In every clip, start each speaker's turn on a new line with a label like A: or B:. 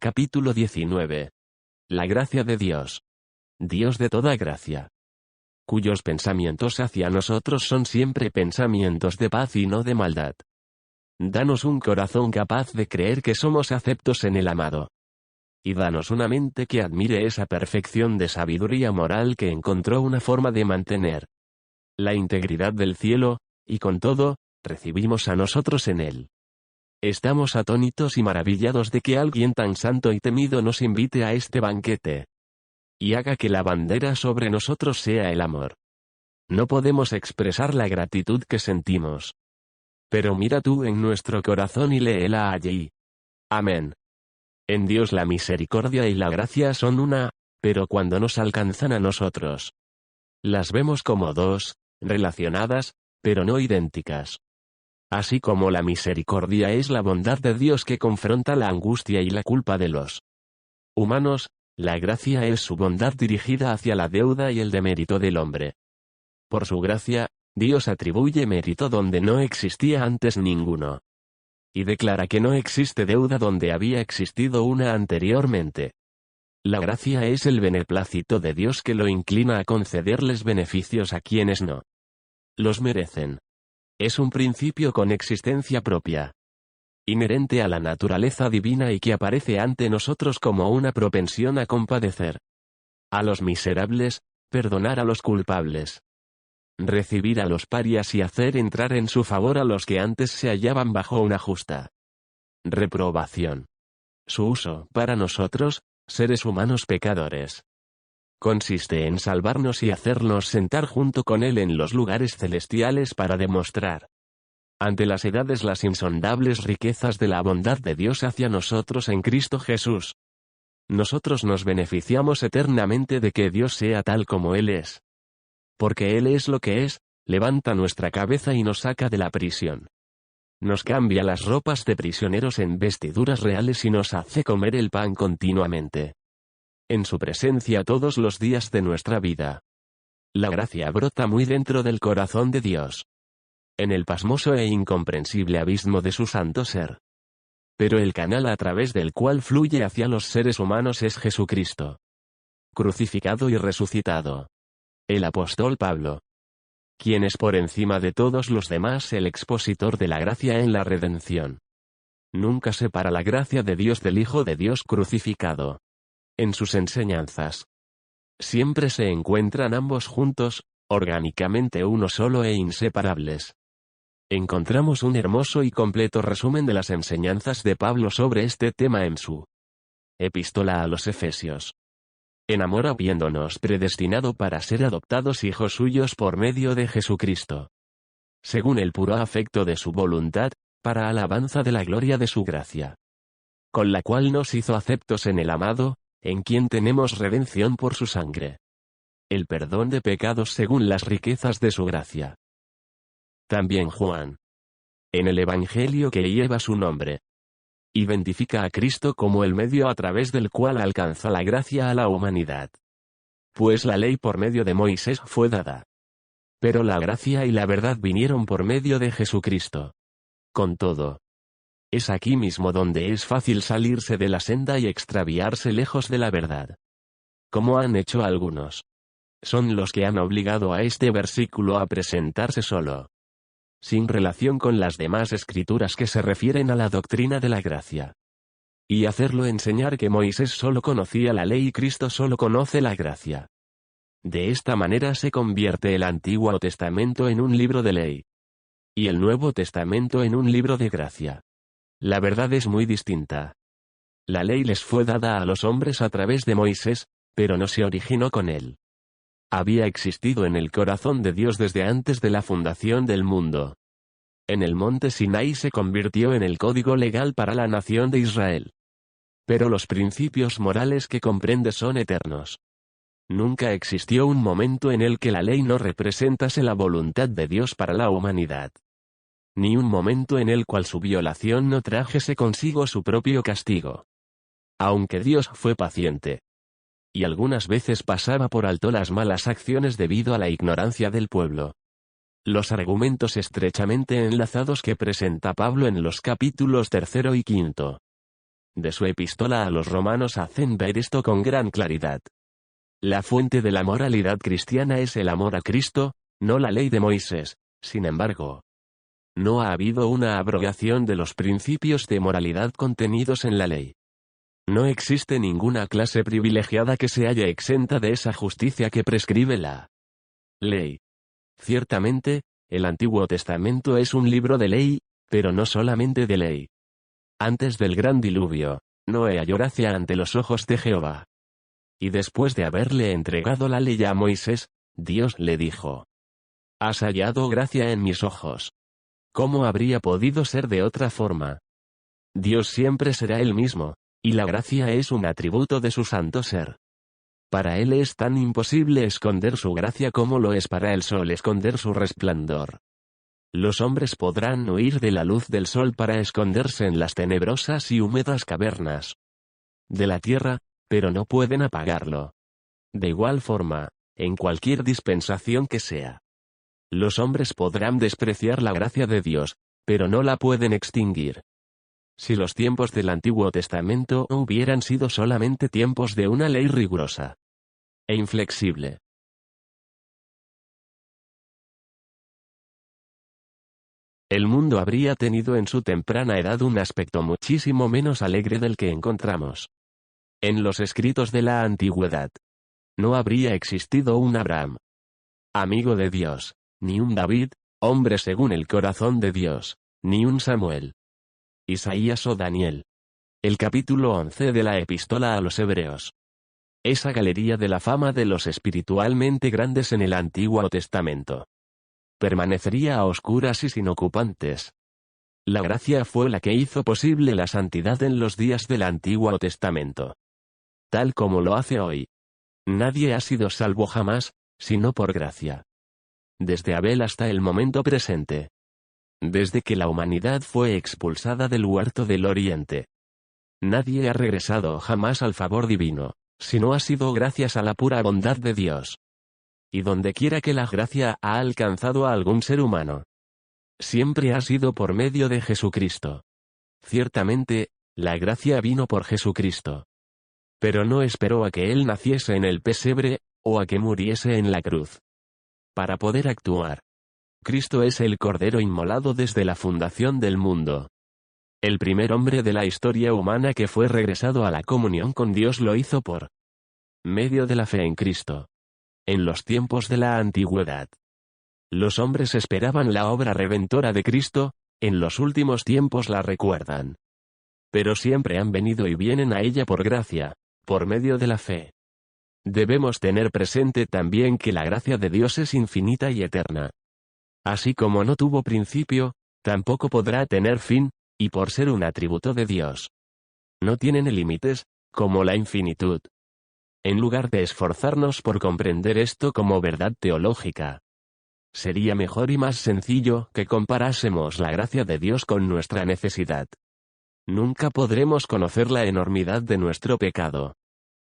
A: Capítulo 19. La gracia de Dios. Dios de toda gracia. Cuyos pensamientos hacia nosotros son siempre pensamientos de paz y no de maldad. Danos un corazón capaz de creer que somos aceptos en el amado. Y danos una mente que admire esa perfección de sabiduría moral que encontró una forma de mantener la integridad del cielo, y con todo, recibimos a nosotros en él. Estamos atónitos y maravillados de que alguien tan santo y temido nos invite a este banquete. Y haga que la bandera sobre nosotros sea el amor. No podemos expresar la gratitud que sentimos. Pero mira tú en nuestro corazón y léela allí. Amén. En Dios la misericordia y la gracia son una, pero cuando nos alcanzan a nosotros, las vemos como dos, relacionadas, pero no idénticas. Así como la misericordia es la bondad de Dios que confronta la angustia y la culpa de los humanos, la gracia es su bondad dirigida hacia la deuda y el demérito del hombre. Por su gracia, Dios atribuye mérito donde no existía antes ninguno. Y declara que no existe deuda donde había existido una anteriormente. La gracia es el beneplácito de Dios que lo inclina a concederles beneficios a quienes no los merecen. Es un principio con existencia propia, inherente a la naturaleza divina y que aparece ante nosotros como una propensión a compadecer a los miserables, perdonar a los culpables, recibir a los parias y hacer entrar en su favor a los que antes se hallaban bajo una justa reprobación. Su uso, para nosotros, seres humanos pecadores, consiste en salvarnos y hacernos sentar junto con Él en los lugares celestiales para demostrar ante las edades las insondables riquezas de la bondad de Dios hacia nosotros en Cristo Jesús. Nosotros nos beneficiamos eternamente de que Dios sea tal como Él es. Porque Él es lo que es, levanta nuestra cabeza y nos saca de la prisión. Nos cambia las ropas de prisioneros en vestiduras reales y nos hace comer el pan continuamente en su presencia todos los días de nuestra vida. La gracia brota muy dentro del corazón de Dios, en el pasmoso e incomprensible abismo de su santo ser. Pero el canal a través del cual fluye hacia los seres humanos es Jesucristo, crucificado y resucitado. El apóstol Pablo, quien es por encima de todos los demás el expositor de la gracia en la redención, nunca separa la gracia de Dios del Hijo de Dios crucificado. En sus enseñanzas siempre se encuentran ambos juntos, orgánicamente uno solo e inseparables. Encontramos un hermoso y completo resumen de las enseñanzas de Pablo sobre este tema en su epístola a los Efesios. En amor habiéndonos predestinado para ser adoptados hijos suyos por medio de Jesucristo, según el puro afecto de su voluntad, para alabanza de la gloria de su gracia, con la cual nos hizo aceptos en el amado, en quien tenemos redención por su sangre, el perdón de pecados según las riquezas de su gracia. También Juan, en el Evangelio que lleva su nombre, identifica a Cristo como el medio a través del cual alcanza la gracia a la humanidad. Pues la ley por medio de Moisés fue dada, pero la gracia y la verdad vinieron por medio de Jesucristo. Con todo, es aquí mismo donde es fácil salirse de la senda y extraviarse lejos de la verdad, como han hecho algunos. Son los que han obligado a este versículo a presentarse solo, sin relación con las demás escrituras que se refieren a la doctrina de la gracia, y hacerlo enseñar que Moisés solo conocía la ley y Cristo solo conoce la gracia. De esta manera se convierte el Antiguo Testamento en un libro de ley, y el Nuevo Testamento en un libro de gracia. La verdad es muy distinta. La ley les fue dada a los hombres a través de Moisés, pero no se originó con él. Había existido en el corazón de Dios desde antes de la fundación del mundo. En el monte Sinaí se convirtió en el código legal para la nación de Israel. Pero los principios morales que comprende son eternos. Nunca existió un momento en el que la ley no representase la voluntad de Dios para la humanidad. Ni un momento en el cual su violación no trajese consigo su propio castigo. Aunque Dios fue paciente, y algunas veces pasaba por alto las malas acciones debido a la ignorancia del pueblo. Los argumentos estrechamente enlazados que presenta Pablo en los capítulos 3 y 5 de su epístola a los romanos hacen ver esto con gran claridad. La fuente de la moralidad cristiana es el amor a Cristo, no la ley de Moisés. Sin embargo, no ha habido una abrogación de los principios de moralidad contenidos en la ley. No existe ninguna clase privilegiada que se haya exenta de esa justicia que prescribe la ley. Ciertamente, el Antiguo Testamento es un libro de ley, pero no solamente de ley. Antes del gran diluvio, Noé halló gracia ante los ojos de Jehová. Y después de haberle entregado la ley a Moisés, Dios le dijo: «Has hallado gracia en mis ojos». ¿Cómo habría podido ser de otra forma? Dios siempre será el mismo, y la gracia es un atributo de su santo ser. Para Él es tan imposible esconder su gracia como lo es para el sol esconder su resplandor. Los hombres podrán huir de la luz del sol para esconderse en las tenebrosas y húmedas cavernas de la tierra, pero no pueden apagarlo. De igual forma, en cualquier dispensación que sea, los hombres podrán despreciar la gracia de Dios, pero no la pueden extinguir. Si los tiempos del Antiguo Testamento hubieran sido solamente tiempos de una ley rigurosa e inflexible, el mundo habría tenido en su temprana edad un aspecto muchísimo menos alegre del que encontramos en los escritos de la antigüedad. No habría existido un Abraham, amigo de Dios, ni un David, hombre según el corazón de Dios, ni un Samuel, Isaías o Daniel. El capítulo 11 de la Epístola a los Hebreos. Esa galería de la fama de los espiritualmente grandes en el Antiguo Testamento permanecería a oscuras y sin ocupantes. La gracia fue la que hizo posible la santidad en los días del Antiguo Testamento, tal como lo hace hoy. Nadie ha sido salvo jamás, sino por gracia. Desde Abel hasta el momento presente. Desde que la humanidad fue expulsada del huerto del Oriente. Nadie ha regresado jamás al favor divino, sino ha sido gracias a la pura bondad de Dios. Y dondequiera que la gracia ha alcanzado a algún ser humano, siempre ha sido por medio de Jesucristo. Ciertamente, la gracia vino por Jesucristo. Pero no esperó a que Él naciese en el pesebre, o a que muriese en la cruz, para poder actuar. Cristo es el Cordero inmolado desde la fundación del mundo. El primer hombre de la historia humana que fue regresado a la comunión con Dios lo hizo por medio de la fe en Cristo. En los tiempos de la antigüedad, los hombres esperaban la obra redentora de Cristo, en los últimos tiempos la recuerdan. Pero siempre han venido y vienen a ella por gracia, por medio de la fe. Debemos tener presente también que la gracia de Dios es infinita y eterna. Así como no tuvo principio, tampoco podrá tener fin, y por ser un atributo de Dios, no tienen límites, como la infinitud. En lugar de esforzarnos por comprender esto como verdad teológica, sería mejor y más sencillo que comparásemos la gracia de Dios con nuestra necesidad. Nunca podremos conocer la enormidad de nuestro pecado.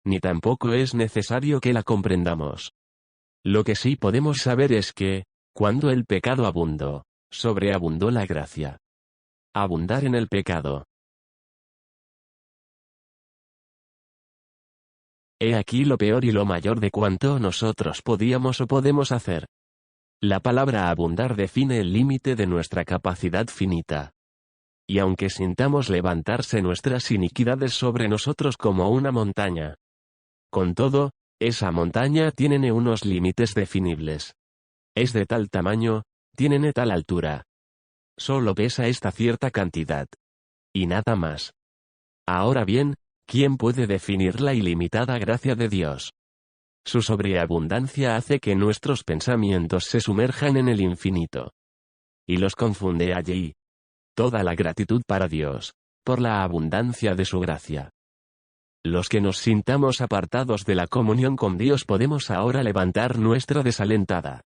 A: Ni tampoco es necesario que la comprendamos. Lo que sí podemos saber es que, cuando el pecado abundó, sobreabundó la gracia. Abundar en el pecado. He aquí lo peor y lo mayor de cuanto nosotros podíamos o podemos hacer. La palabra abundar define el límite de nuestra capacidad finita. Y aunque sintamos levantarse nuestras iniquidades sobre nosotros como una montaña, con todo, esa montaña tiene unos límites definibles. Es de tal tamaño, tiene tal altura. Solo pesa esta cierta cantidad. Y nada más. Ahora bien, ¿quién puede definir la ilimitada gracia de Dios? Su sobreabundancia hace que nuestros pensamientos se sumerjan en el infinito. Y los confunde allí. Toda la gratitud para Dios, por la abundancia de su gracia. Los que nos sintamos apartados de la comunión con Dios podemos ahora levantar nuestra desalentada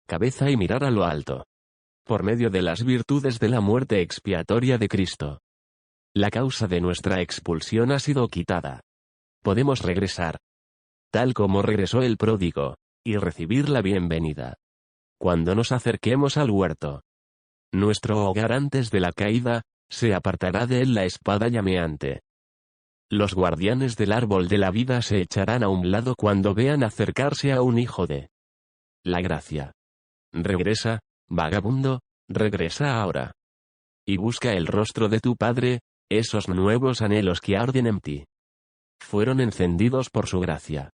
A: cabeza y mirar a lo alto. Por medio de las virtudes de la muerte expiatoria de Cristo, la causa de nuestra expulsión ha sido quitada. Podemos regresar, tal como regresó el pródigo, y recibir la bienvenida. Cuando nos acerquemos al huerto, nuestro hogar antes de la caída, se apartará de él la espada llameante, Los guardianes del árbol de la vida se echarán a un lado cuando vean acercarse a un hijo de la gracia. Regresa, vagabundo, regresa ahora. Y busca el rostro de tu Padre, esos nuevos anhelos que arden en ti. Fueron encendidos por su gracia.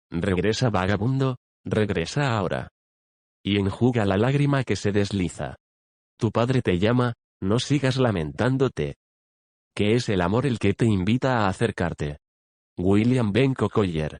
A: Regresa vagabundo, regresa ahora. Y enjuga la lágrima que se desliza. Tu Padre te llama, no sigas lamentándote. Que es el amor el que te invita a acercarte. William Ben Collier.